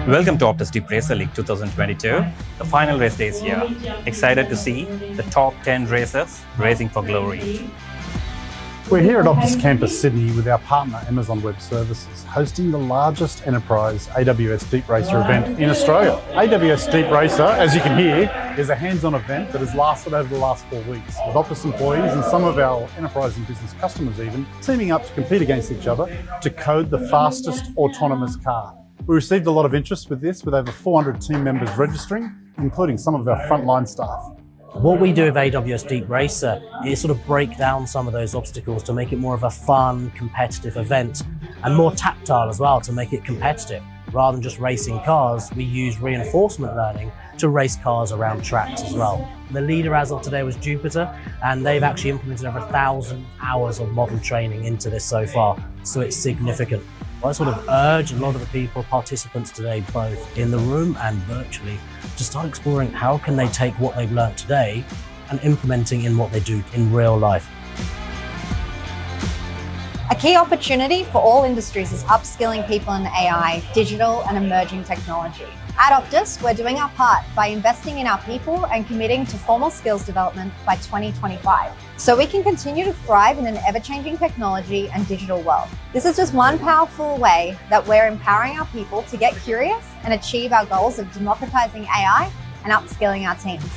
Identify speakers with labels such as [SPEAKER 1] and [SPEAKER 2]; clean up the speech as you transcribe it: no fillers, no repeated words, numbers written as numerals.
[SPEAKER 1] Welcome to Optus DeepRacer League 2022. The final race day is here. Excited to see the top 10 racers racing for glory.
[SPEAKER 2] We're here at Optus Campus Sydney with our partner Amazon Web Services, hosting the largest enterprise AWS DeepRacer event in Australia. AWS DeepRacer, as you can hear, is a hands-on event that has lasted over the last 4 weeks, with Optus employees and some of our enterprise and business customers even teaming up to compete against each other to code the fastest autonomous car. We received a lot of interest with this, with over 400 team members registering, including some of our frontline staff.
[SPEAKER 3] What we do with AWS DeepRacer is sort of break down some of those obstacles to make it more of a fun, competitive event, and more tactile as well to make it competitive. Rather than just racing cars, we use reinforcement learning to race cars around tracks as well. The leader as of today was Jupiter, and they've actually implemented over 1,000 hours of model training into this so far, so it's significant. I sort of urge a lot of the people, participants today, both in the room and virtually, to start exploring how can they take what they've learned today and implementing in what they do in real life.
[SPEAKER 4] A key opportunity for all industries is upskilling people in AI, digital and emerging technology. At Optus, we're doing our part by investing in our people and committing to formal skills development by 2025, so we can continue to thrive in an ever-changing technology and digital world. This is just one powerful way that we're empowering our people to get curious and achieve our goals of democratizing AI and upskilling our teams.